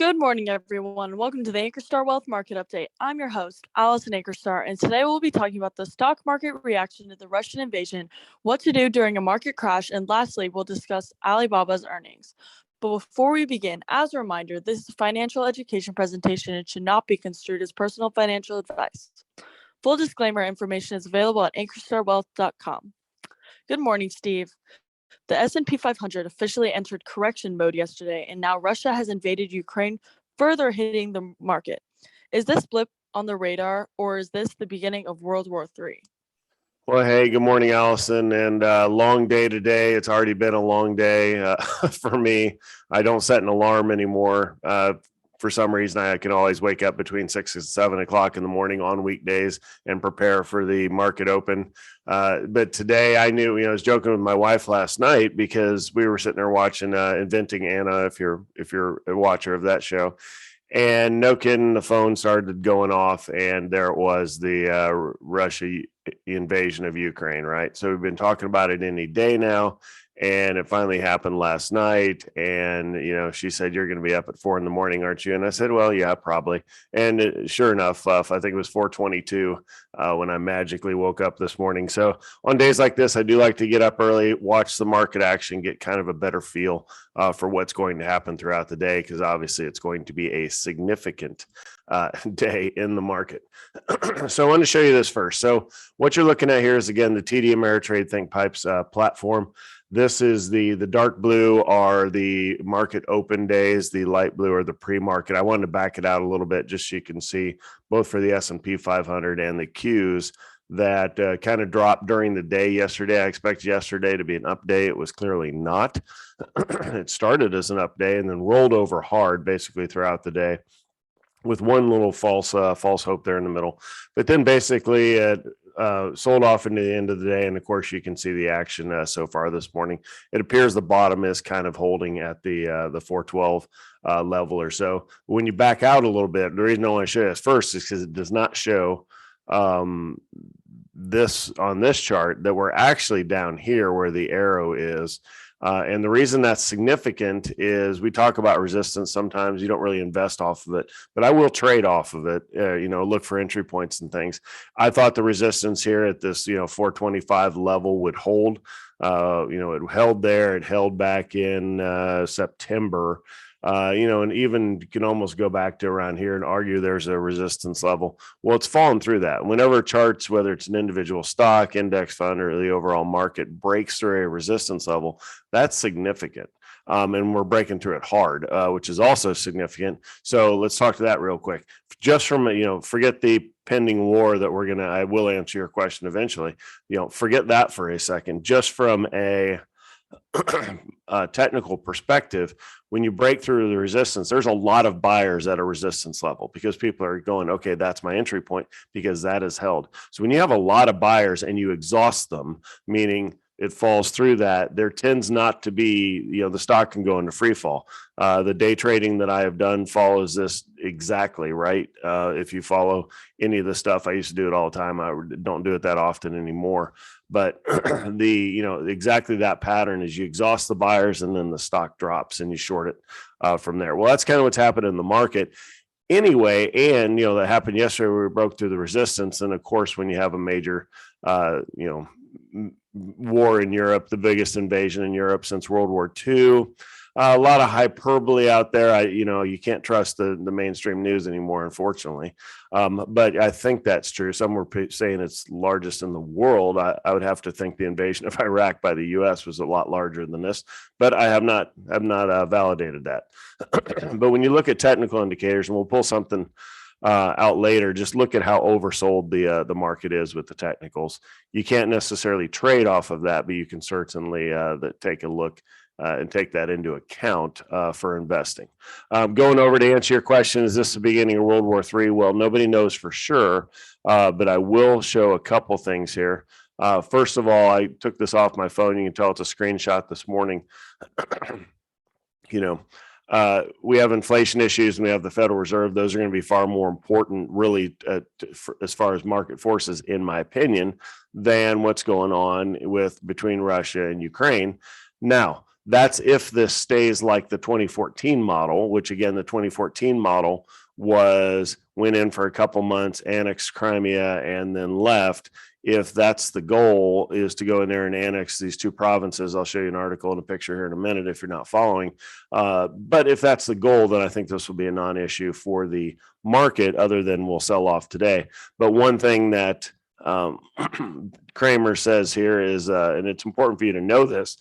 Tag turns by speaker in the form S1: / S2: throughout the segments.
S1: Good morning, everyone. Welcome to the Ankerstar Wealth Market Update. I'm your host, Allison Ankerstar, and today we'll be talking about the stock market reaction to the Russian invasion, what to do during a market crash, and lastly, we'll discuss Alibaba's earnings. But before we begin, as a reminder, this is a financial education presentation and should not be construed as personal financial advice. Full disclaimer information is available at ankerstarwealth.com. Good morning, Steve. The S&P 500 officially entered correction mode yesterday, and now Russia has invaded Ukraine, further hitting the market. Is this blip on the radar, or is this the beginning of World War III?
S2: Well, hey, good morning, Allison, and long day today. It's already been a long day for me. I don't set an alarm anymore. For some reason, I can always wake up between 6 and 7 o'clock in the morning on weekdays and prepare for the market open. But today I knew, I was joking with my wife last night because we were sitting there watching Inventing Anna, if you're a watcher of that show. And no kidding, the phone started going off, and there it was, the Russia invasion of Ukraine, right? So we've been talking about it any day now, and it finally happened last night. And, she said, "You're going to be up at 4 a.m, aren't you?" And I said, "Well, yeah, probably." And sure enough, I think it was 4:22 when I magically woke up this morning. So on days like this, I do like to get up early, watch the market action, get kind of a better feel for what's going to happen throughout the day, because obviously it's going to be a significant day in the market. So I want to show you this first. So what you're looking at here is, again, the TD Ameritrade Think Pipes platform. This is the dark blue are the market open days, the light blue are the pre-market. I wanted to back it out a little bit just so you can see both for the S&P 500 and the Qs that kind of dropped during the day yesterday. I expected yesterday to be an up day. It was clearly not. It started as an up day and then rolled over hard basically throughout the day, with one little false hope there in the middle. But then basically it sold off into the end of the day. And of course, you can see the action so far this morning. It appears the bottom is kind of holding at the 412 level or so. When you back out a little bit, the reason I want to show you this first is because it does not show this on this chart that we're actually down here where the arrow is. And the reason that's significant is we talk about resistance. Sometimes you don't really invest off of it, but I will trade off of it, look for entry points and things. I thought the resistance here at this, 425 level would hold. It held there. It held back in September. And even you can almost go back to around here and argue there's a resistance level. Well, it's fallen through that. Whenever charts, whether it's an individual stock, index fund, or the overall market breaks through a resistance level, that's significant. And we're breaking through it hard, which is also significant. So let's talk to that real quick. Just from, forget the pending war that I will answer your question eventually. Forget that for a second. Just from a technical perspective, when you break through the resistance, there's a lot of buyers at a resistance level because people are going, okay, that's my entry point because that is held. So when you have a lot of buyers and you exhaust them, meaning it falls through that, there tends not to be, the stock can go into free fall. The day trading that I have done follows this exactly, right? If you follow any of the stuff, I used to do it all the time. I don't do it that often anymore. But exactly that pattern is you exhaust the buyers and then the stock drops and you short it from there. Well, that's kind of what's happened in the market anyway. And, that happened yesterday where we broke through the resistance. And of course, when you have a major, war in Europe, the biggest invasion in Europe since World War II. A lot of hyperbole out there. You can't trust the mainstream news anymore, unfortunately. But I think that's true. Some were saying it's largest in the world. I would have to think the invasion of Iraq by the U.S. was a lot larger than this, but I have not validated that. But when you look at technical indicators, and we'll pull something out later, just look at how oversold the market is with the technicals. You can't necessarily trade off of that, but you can certainly take a look and take that into account for investing. Going over to answer your question, is this the beginning of World War III? Well, nobody knows for sure, but I will show a couple things here. First of all, I took this off my phone. You can tell it's a screenshot this morning. We have inflation issues and we have the Federal Reserve. Those are going to be far more important, really, as far as market forces, in my opinion, than what's going on between Russia and Ukraine. Now, That's if this stays like the 2014 model, which again, the 2014 model went in for a couple months, annexed Crimea, and then left. If that's the goal, is to go in there and annex these two provinces. I'll show you an article and a picture here in a minute if you're not following. But if that's the goal, then I think this will be a non-issue for the market, other than we'll sell off today. But one thing that Kramer says here is, and it's important for you to know this,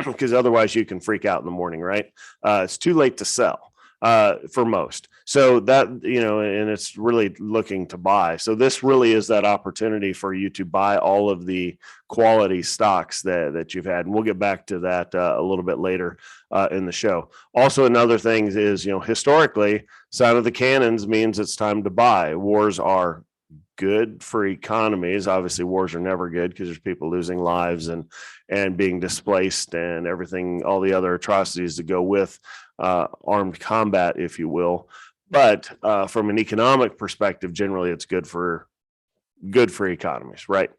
S2: because otherwise you can freak out in the morning, right? It's too late to sell for most. So that, and it's really looking to buy. So this really is that opportunity for you to buy all of the quality stocks that you've had. And we'll get back to that a little bit later in the show. Also, another thing is, historically, sound of the cannons means it's time to buy. Wars are good for economies. Obviously, wars are never good because there's people losing lives and being displaced and everything, all the other atrocities that go with armed combat, if you will. But from an economic perspective, generally, it's good for economies, right?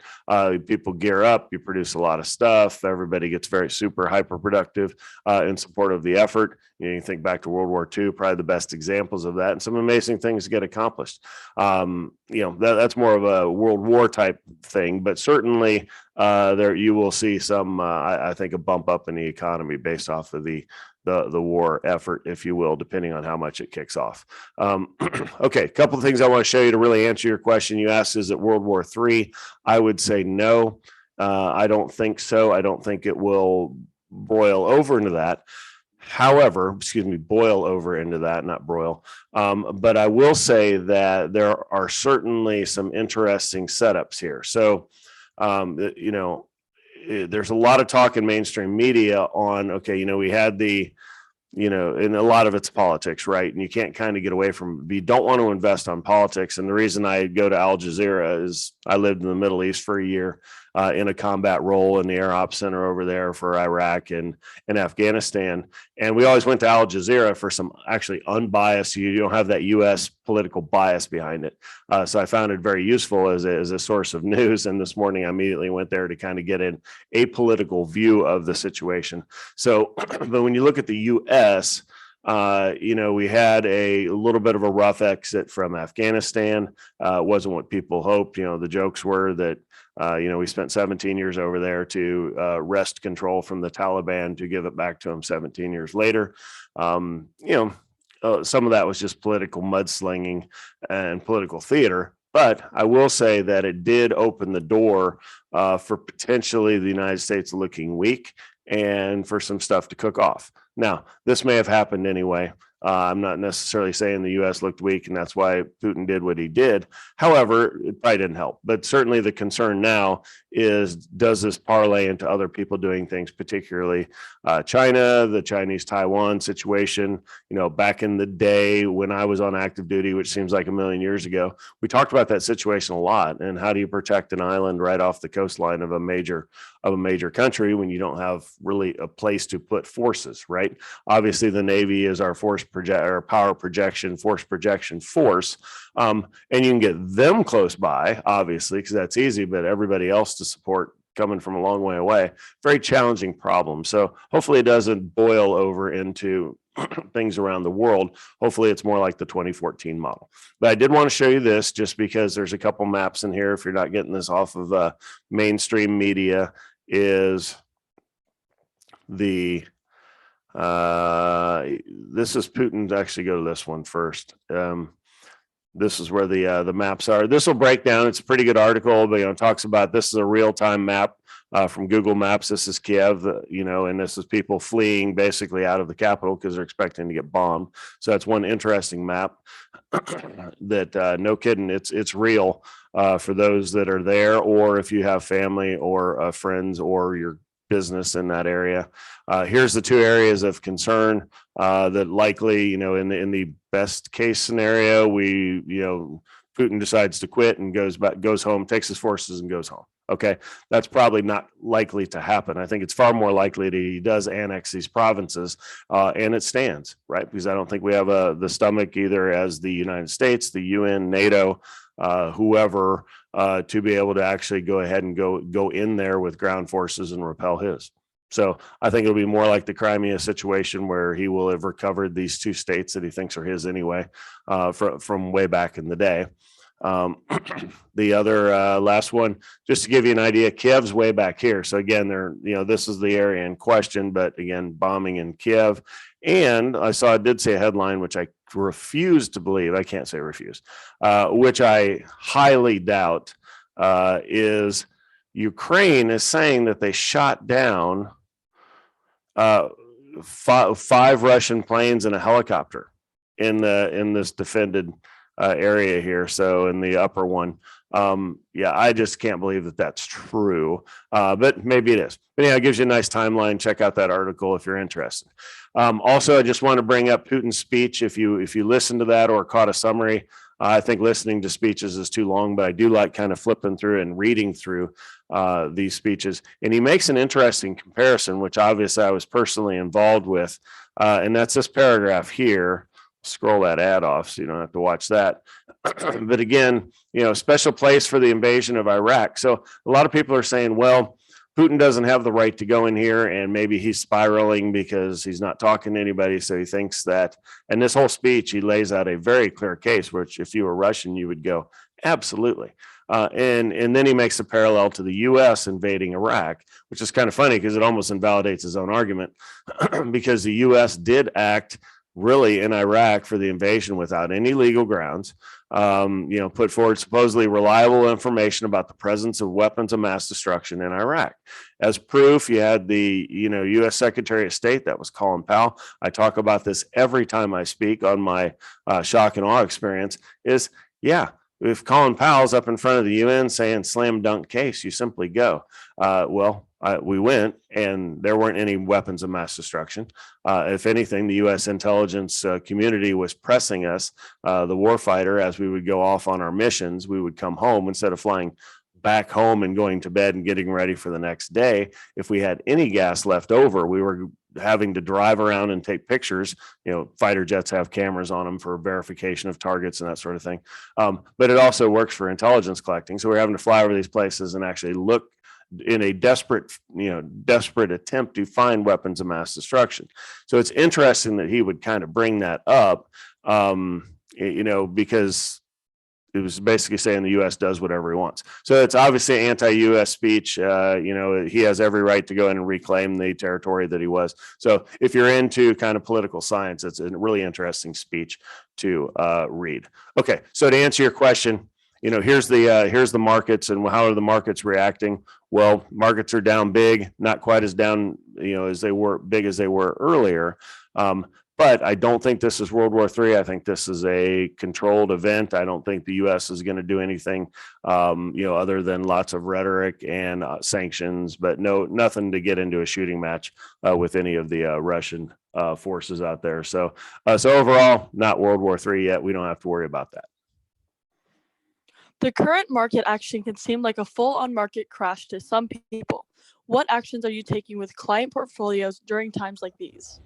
S2: People gear up, you produce a lot of stuff, everybody gets very super hyper productive in support of the effort. You think back to World War II, probably the best examples of that, and some amazing things get accomplished. That's more of a World War type thing, but certainly there you will see some, I think, a bump up in the economy based off of the war effort, if you will, depending on how much it kicks off. Okay, a couple of things I want to show you to really answer your question. You asked, is it World War III? I would say no. I don't think so. I don't think it will boil over into that. However, boil over into that, not broil. But I will say that there are certainly some interesting setups here. So, there's a lot of talk in mainstream media on, okay, we had the, and a lot of it's politics, right? And you can't kind of get away from it. You don't want to invest on politics. And the reason I go to Al Jazeera is I lived in the Middle East for a year in a combat role in the Air Ops Center over there for Iraq and Afghanistan. And we always went to Al Jazeera for some actually unbiased, you don't have that U.S. political bias behind it. So I found it very useful as a source of news. And this morning I immediately went there to kind of get an apolitical view of the situation. So, but when you look at the U.S., we had a little bit of a rough exit from Afghanistan. Wasn't what people hoped. The jokes were that, we spent 17 years over there to wrest control from the Taliban to give it back to them 17 years later. Some of that was just political mudslinging and political theater. But I will say that it did open the door for potentially the United States looking weak and for some stuff to cook off. Now, this may have happened anyway. I'm not necessarily saying the U.S. looked weak and that's why Putin did what he did. However, it probably didn't help. But certainly the concern now is, does this parlay into other people doing things, particularly China, the Chinese Taiwan situation? Back in the day when I was on active duty, which seems like a million years ago, we talked about that situation a lot. And how do you protect an island right off the coastline of a major country when you don't have really a place to put forces, right? Obviously, the Navy is our force projection force. And you can get them close by, obviously, because that's easy, but everybody else to support coming from a long way away, very challenging problem. So hopefully it doesn't boil over into things around the world. Hopefully it's more like the 2014 model. But I did want to show you this just because there's a couple maps in here. If you're not getting this off of mainstream media, is the this is Putin. Actually, go to this one first. This is where the maps are. This will break down. It's a pretty good article, but it talks about, this is a real-time map from Google Maps. This is Kiev, and this is people fleeing basically out of the capital because they're expecting to get bombed. So that's one interesting map that no kidding, it's real for those that are there, or if you have family or friends or your business in that area. Here's the two areas of concern that likely, in the best case scenario, Putin decides to quit and goes home, takes his forces and goes home. Okay, that's probably not likely to happen. I think it's far more likely that he does annex these provinces, and it stands, right? Because I don't think we have the stomach either as the United States, the UN, NATO, whoever, to be able to actually go ahead and go in there with ground forces and repel his. So I think it'll be more like the Crimea situation where he will have recovered these two states that he thinks are his anyway, from way back in the day. The other last one, just to give you an idea, Kiev's way back here. So again, this is the area in question, but again, bombing in Kiev. And I did say a headline, which I refuse to believe, I can't say refuse, which I highly doubt, is Ukraine is saying that they shot down five Russian planes and a helicopter in this defended area here. So in the upper one, yeah, I just can't believe that that's true, but maybe it is. But yeah, it gives you a nice timeline. Check out that article if you're interested. Also, I just want to bring up Putin's speech. If you listen to that or caught a summary, I think listening to speeches is too long, but I do like kind of flipping through and reading through these speeches. And he makes an interesting comparison, which obviously I was personally involved with. And that's this paragraph here. Scroll that ad off so you don't have to watch that. But again, special place for the invasion of Iraq. So a lot of people are saying, well, Putin doesn't have the right to go in here, and maybe he's spiraling because he's not talking to anybody. So he thinks that, and this whole speech, he lays out a very clear case, which if you were Russian, you would go, absolutely. And then he makes a parallel to the US invading Iraq, which is kind of funny because it almost invalidates his own argument because the US did act really in Iraq for the invasion without any legal grounds, put forward supposedly reliable information about the presence of weapons of mass destruction in Iraq. As proof, you had the, U.S. Secretary of State, that was Colin Powell. I talk about this every time I speak on my shock and awe experience is, yeah, if Colin Powell's up in front of the UN saying slam dunk case, you simply go. We went and there weren't any weapons of mass destruction. If anything, the U.S. intelligence community was pressing us, the warfighter, as we would go off on our missions, we would come home instead of flying back home and going to bed and getting ready for the next day. If we had any gas left over, we were having to drive around and take pictures. Fighter jets have cameras on them for verification of targets and that sort of thing. But it also works for intelligence collecting. So we're having to fly over these places and actually look in a desperate attempt to find weapons of mass destruction. So it's interesting that he would kind of bring that up, because it was basically saying the U.S. does whatever he wants. So it's obviously anti-U.S. speech. He has every right to go in and reclaim the territory that he was. So if you're into kind of political science, it's a really interesting speech to read. Okay, so to answer your question, here's the markets and how are the markets reacting? Well, markets are down big, not quite as down, as they were earlier. But I don't think this is World War III. I think this is a controlled event. I don't think the U.S. is going to do anything, other than lots of rhetoric and sanctions, but nothing to get into a shooting match with any of the Russian forces out there. So overall, not World War III yet. We don't have to worry about that.
S1: The current market action can seem like a full-on market crash to some people. What actions are you taking with client portfolios during times like these?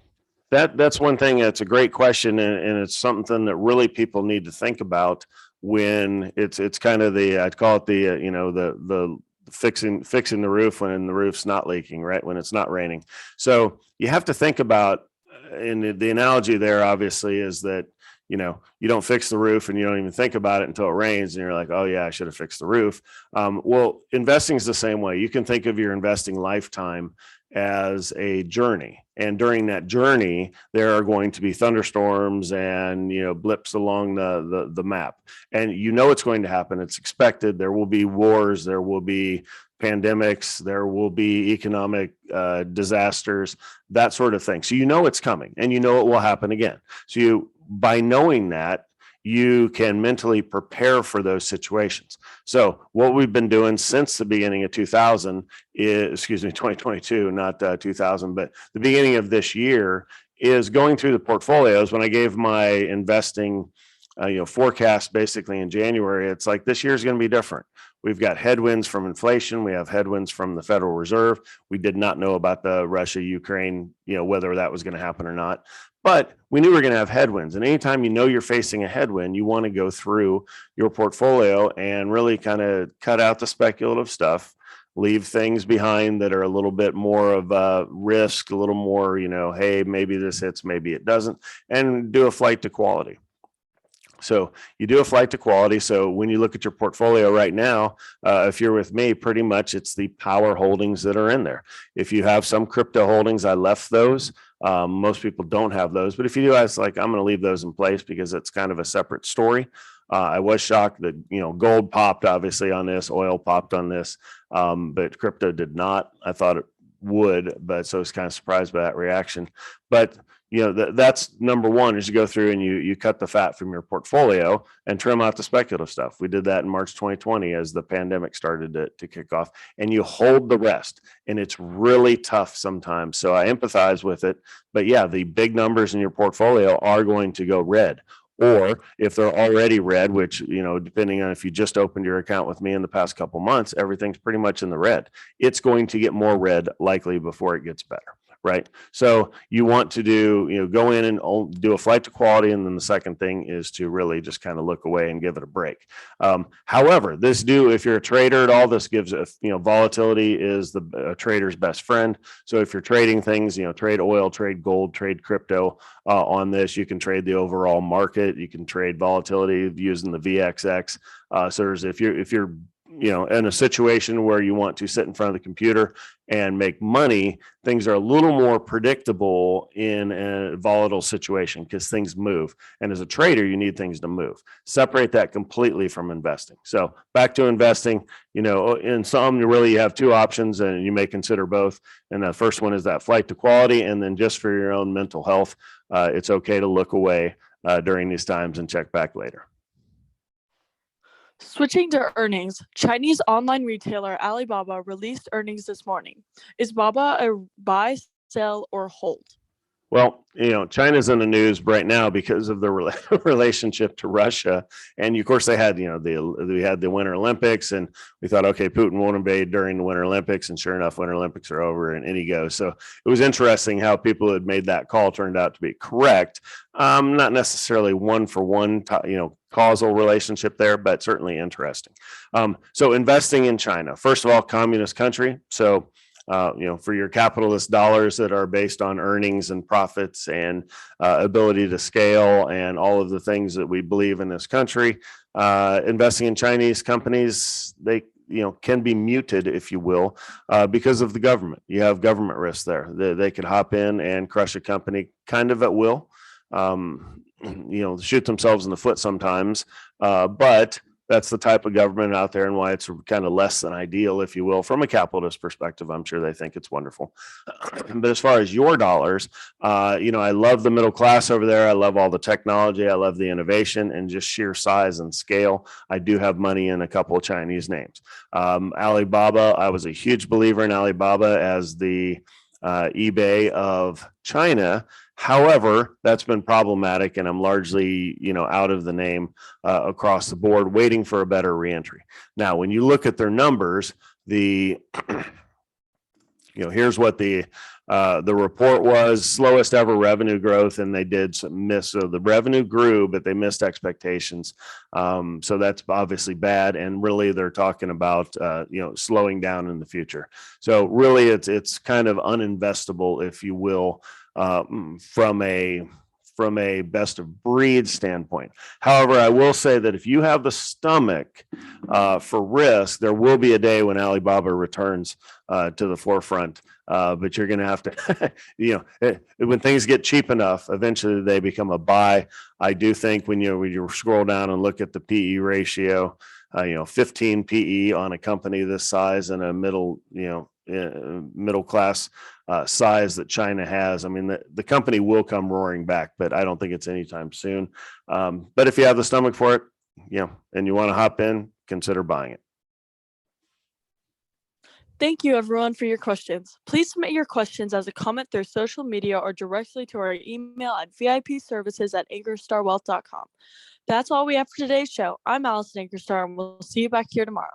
S2: That's one thing. That's a great question, and it's something that really people need to think about when it's kind of I'd call it the fixing the roof when the roof's not leaking, right? When it's not raining. So you have to think about, and the analogy there obviously is that you don't fix the roof and you don't even think about it until it rains and you're like, oh yeah, I should have fixed the roof. Well, investing is the same way. You can think of your investing lifetime as a journey, and during that journey there are going to be thunderstorms and blips along the map, and it's going to happen. It's expected. There will be wars, there will be pandemics, there will be economic disasters, that sort of thing. So it's coming and it will happen again. So by knowing that, you can mentally prepare for those situations. So what we've been doing since the beginning of 2022, not 2000, but the beginning of this year, is going through the portfolios. When I gave my investing forecast basically in January, it's like this year is going to be different. We've got headwinds from inflation. We have headwinds from the Federal Reserve. We did not know about the Russia-Ukraine, whether that was going to happen or not. But we knew we were going to have headwinds. And anytime you're facing a headwind, you want to go through your portfolio and really kind of cut out the speculative stuff, leave things behind that are a little bit more of a risk, a little more, hey, maybe this hits, maybe it doesn't, and do a flight to quality. So you do a flight to quality. So when you look at your portfolio right now, if you're with me, pretty much it's the power holdings that are in there. If you have some crypto holdings, I left those. Most people don't have those, but if you do, I was like, I'm going to leave those in place because it's kind of a separate story. I was shocked that, gold popped obviously on this, oil popped on this, but crypto did not. I thought it would, but so I was kind of surprised by that reaction. But that's number one, is you go through and you cut the fat from your portfolio and trim out the speculative stuff. We did that in March 2020 as the pandemic started to kick off, and you hold the rest. And it's really tough sometimes. So I empathize with it. But yeah, the big numbers in your portfolio are going to go red. Or if they're already red, which, depending on if you just opened your account with me in the past couple months, everything's pretty much in the red. It's going to get more red likely before it gets better. Right. So you want to do, go in and do a flight to quality. And then the second thing is to really just kind of look away and give it a break. However, if you're a trader at all, this gives, volatility is a trader's best friend. So if you're trading things, trade oil, trade gold, trade crypto on this, you can trade the overall market. You can trade volatility using the VXX. So if you're in a situation where you want to sit in front of the computer and make money, things are a little more predictable in a volatile situation because things move. And as a trader, you need things to move. Separate that completely from investing. So back to investing, in some, you have two options and you may consider both. And the first one is that flight to quality. And then just for your own mental health, it's okay to look away during these times and check back later.
S1: Switching to earnings, Chinese online retailer Alibaba released earnings this morning. Is Baba a buy, sell, or hold?
S2: Well, China's in the news right now because of the relationship to Russia, and of course they had, we had the Winter Olympics, and we thought, okay, Putin won't invade during the Winter Olympics, and sure enough, Winter Olympics are over, and in he goes. So it was interesting how people had made that call turned out to be correct. Not necessarily one for one, causal relationship there, but certainly interesting. So investing in China, first of all, communist country, so. For your capitalist dollars that are based on earnings and profits and ability to scale and all of the things that we believe in this country, investing in Chinese companies, they can be muted, if you will, because of the government. You have government risk there. They could hop in and crush a company kind of at will, shoot themselves in the foot sometimes, but that's the type of government out there and why it's kind of less than ideal, if you will, from a capitalist perspective. I'm sure they think it's wonderful. But as far as your dollars, I love the middle class over there. I love all the technology. I love the innovation and just sheer size and scale. I do have money in a couple of Chinese names. Alibaba, I was a huge believer in Alibaba as the eBay of China. However, that's been problematic, and I'm largely, out of the name across the board, waiting for a better reentry. Now, when you look at their numbers, here's what the report was: slowest ever revenue growth, and they did miss. So the revenue grew, but they missed expectations. So that's obviously bad, and really they're talking about slowing down in the future. So really, it's kind of uninvestable, if you will. From a best of breed standpoint. However, I will say that if you have the stomach for risk, there will be a day when Alibaba returns to the forefront. But you're going to have to, when things get cheap enough, eventually they become a buy. I do think when you scroll down and look at the PE ratio, 15 PE on a company this size and a middle class size that China has. I mean, the company will come roaring back, but I don't think it's anytime soon. But if you have the stomach for it, and you want to hop in, consider buying it.
S1: Thank you, everyone, for your questions. Please submit your questions as a comment through social media or directly to our email at vipservices@ankerstarwealth.com. That's all we have for today's show. I'm Allison Ankerstar, and we'll see you back here tomorrow.